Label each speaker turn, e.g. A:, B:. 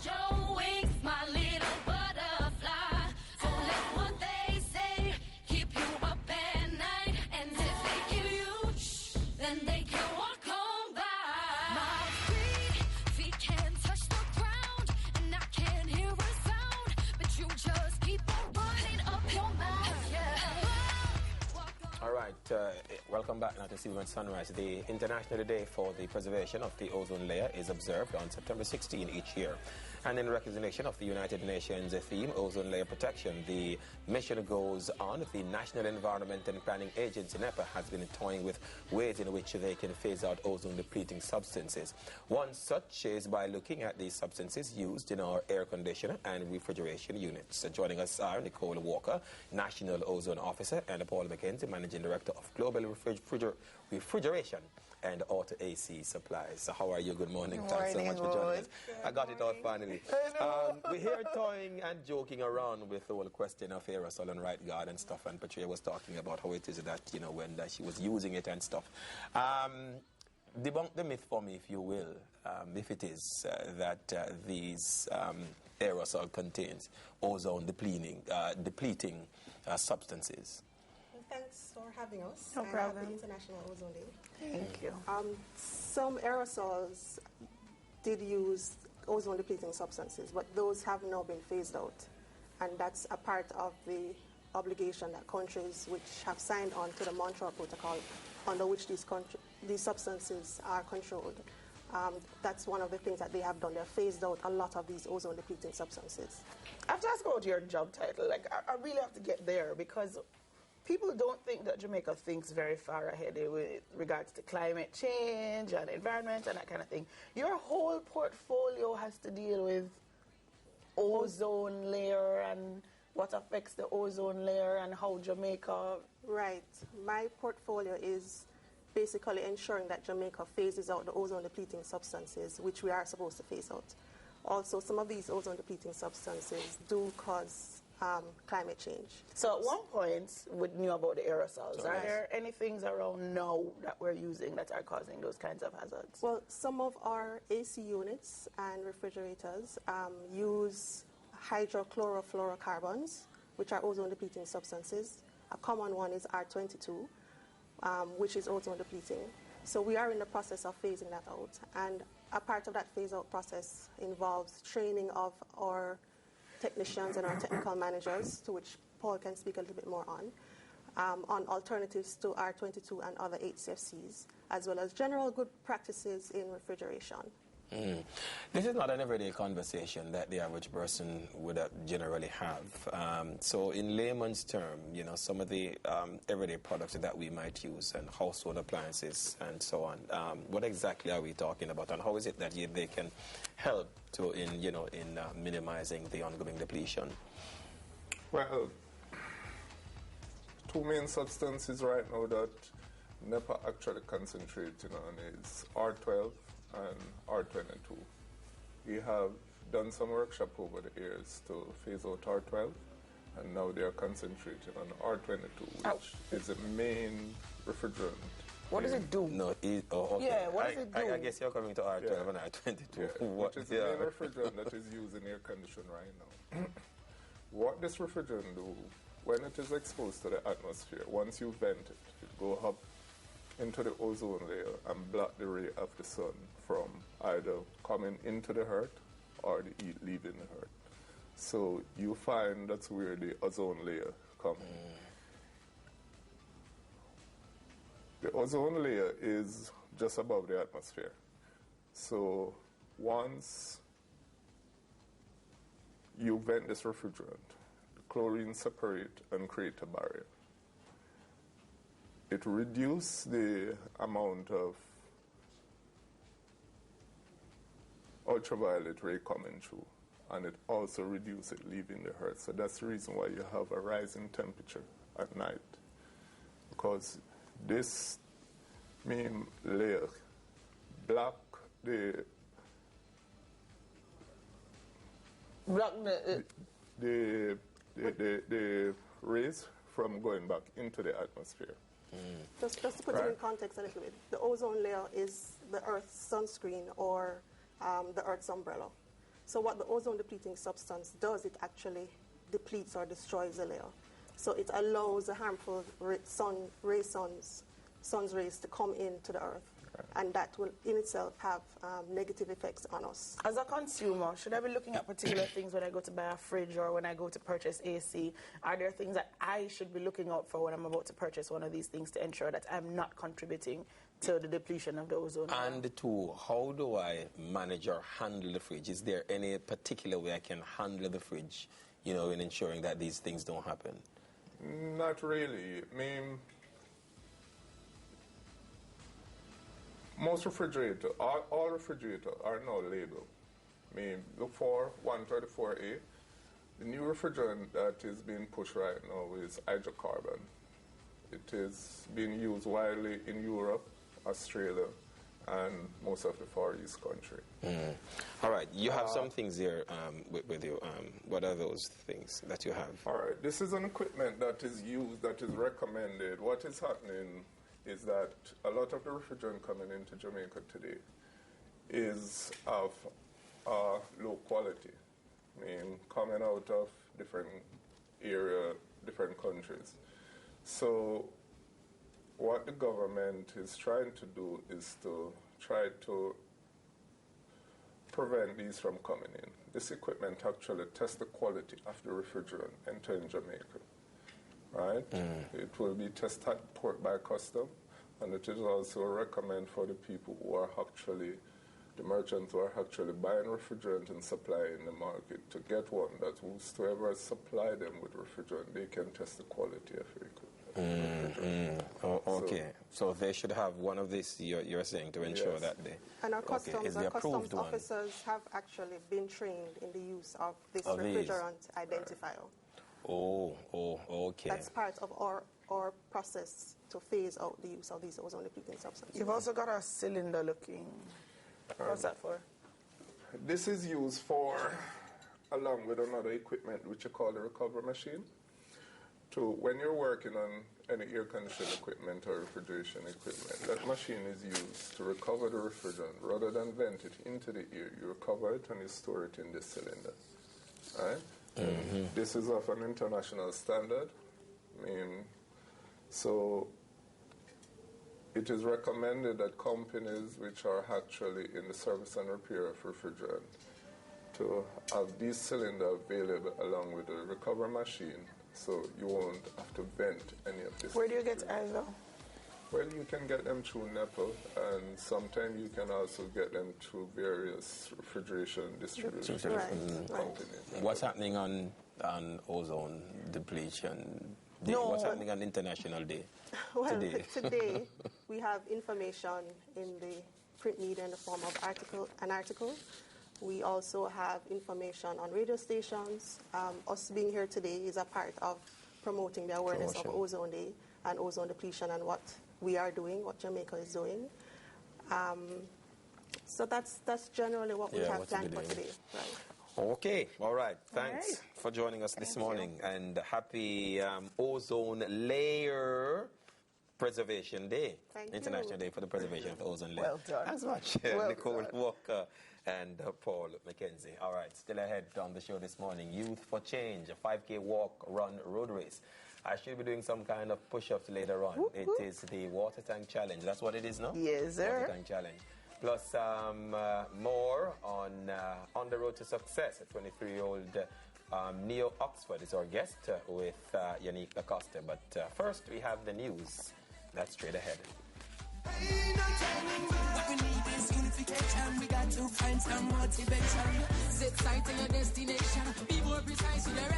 A: spread your wings, my little butterfly. So let what they say keep you up at night. And if they give you shh, then they can walk on by. My feet can't touch the ground, and I can't hear a sound, but you just keep on running up your mouth, yeah.
B: All right, welcome back now to CVM Sunrise. The International Day for the Preservation of the Ozone Layer is observed on September 16 each year. And in recognition of the United Nations theme, Ozone Layer Protection, the mission goes on. The National Environment and Planning Agency, NEPA, has been toying with ways in which they can phase out ozone-depleting substances. One such is by looking at the substances used in our air conditioner and refrigeration units. Joining us are Nicol Walker, National Ozone Officer, and Paul McKenzie, Managing Director of Global Refrigeration and Auto AC Supplies. So how are you? Good morning. Thanks so much for joining us. I got it all finally. We're here toying and joking around with the whole question of aerosol and right guard and stuff, and Patricia was talking about how it is that, you know, when she was using it and stuff. Debunk the myth for me, if you will, if it is that these aerosol contains ozone depleting substances.
C: Thanks for having us.
D: No problem.
C: Happy International Ozone Day.
D: Thank you.
C: Some aerosols did use ozone-depleting substances, but those have now been phased out. And that's a part of the obligation that countries which have signed on to the Montreal Protocol, under which these substances are controlled. That's one of the things that they have done. They've phased out a lot of these ozone-depleting substances.
D: I have to ask about your job title. Like, I really have to get there, because people don't think that Jamaica thinks very far ahead with regards to climate change and environment and that kind of thing. Your whole portfolio has to deal with ozone layer and what affects the ozone layer and how Jamaica...
C: Right. My portfolio is basically ensuring that Jamaica phases out the ozone-depleting substances, which we are supposed to phase out. Also, some of these ozone-depleting substances do cause climate change.
D: So at one point, we knew about the aerosols. Are there any things around now that we're using that are causing those kinds of hazards?
C: Well, some of our AC units and refrigerators use hydrochlorofluorocarbons, which are ozone-depleting substances. A common one is R22, which is ozone-depleting. So we are in the process of phasing that out. And a part of that phase-out process involves training of our technicians and our technical managers, to which Paul can speak a little bit more on alternatives to R22 and other HCFCs, as well as general good practices in refrigeration.
B: This is not an everyday conversation that the average person would generally have. So in layman's term, you know, some of the everyday products that we might use and household appliances and so on, what exactly are we talking about, and how is it that they can help in minimizing the ongoing depletion?
E: Well, two main substances right now that NEPA actually concentrating on is R12 and R22. We have done some workshop over the years to phase out R12, and now they are concentrating on R22, which is the main refrigerant.
D: What does it do?
B: No, okay.
D: Yeah, what does it do?
B: I guess you're coming to R12 and R22.
E: Yeah, which is the main refrigerant that is used in air conditioning right now. What this refrigerant do, when it is exposed to the atmosphere, once you vent it, it goes up into the ozone layer and block the ray of the sun from either coming into the earth or the heat leaving the earth. So you find that's where the ozone layer comes. The ozone layer is just above the atmosphere. So once you vent this refrigerant, the chlorine separate and create a barrier. It reduces the amount of ultraviolet ray coming through, and it also reduces it leaving the earth. So that's the reason why you have a rising temperature at night, because this main layer block the rays from going back into the atmosphere.
C: Just to put it in context a little bit, the ozone layer is the Earth's sunscreen or the Earth's umbrella. So what the ozone depleting substance does, it actually depletes or destroys the layer. So it allows the harmful sun's rays to come into the earth. And that will in itself have negative effects on us.
D: As a consumer, should I be looking at particular things when I go to buy a fridge or when I go to purchase AC? Are there things that I should be looking out for when I'm about to purchase one of these things to ensure that I'm not contributing to the depletion of the ozone layer?
B: And two, how do I manage or handle the fridge? Is there any particular way I can handle the fridge, you know, in ensuring that these things don't happen?
E: Not really. I mean, most refrigerator, all refrigerators are now labeled. I mean, look for 134A. The new refrigerant that is being pushed right now is hydrocarbon. It is being used widely in Europe, Australia, and most of the Far East country.
B: All right, you have some things here with you. What are those things that you have?
E: All right, this is an equipment that is used, that is recommended. What is happening is that a lot of the refrigerant coming into Jamaica today is of low quality. I mean, coming out of different area, different countries. So what the government is trying to do is to try to prevent these from coming in. This equipment actually tests the quality of the refrigerant entering Jamaica. Right? It will be tested by custom, and it is also recommended for the people who are actually, the merchants who are actually buying refrigerant and supplying the market to get one that whosoever supply them with refrigerant, they can test the quality of the equipment.
B: Oh, okay, so they should have one of these, you're saying, to ensure that they...
C: And our customs,
B: our
C: customs officers have actually been trained in the use of this refrigerant identifier.
B: Oh, okay.
C: That's part of our process to phase out the use of these ozone depleting substances.
D: You've also got a cylinder looking. What's that for?
E: This is used for, along with another equipment which you call the recovery machine. To when you're working on any air conditioning equipment or refrigeration equipment, that machine is used to recover the refrigerant. Rather than vent it into the air, you recover it and you store it in this cylinder. Right? This is of an international standard. I mean, so it is recommended that companies which are actually in the service and repair of refrigerant to have these cylinders available along with the recovery machine, so you won't have to vent any of this.
D: Where do you get ISO?
E: Well, you can get them through NEPA, and sometimes you can also get them through various refrigeration distribution companies.
B: What's happening on ozone depletion Day? What's happening on International Day?
C: Well, today we have information in the print media in the form of an article. We also have information on radio stations. Us being here today is a part of promoting the awareness of Ozone Day and ozone depletion and what we are doing, what Jamaica is doing. So that's generally what we have planned for today. Right.
B: Okay, all right. Thanks for joining us this morning, and happy Ozone Layer Preservation Day, International Day for the Preservation of the Ozone Layer.
D: Well done.
B: Thanks much, Nicol Walker and Paul McKenzie. All right, still ahead on the show this morning, Youth for Change, a 5K walk, run, road race. I should be doing some kind of push-ups later on. It is the Water Tank Challenge. That's what it is, no?
D: Yes, sir.
B: Water Tank Challenge. Plus more on the road to success. A 23-year-old Neo Oxford is our guest with Yannick Lacoste. But first, we have the news. That's straight ahead.
F: What we need is unification. We got to find some motivation. Set sight to your destination. Be more precise with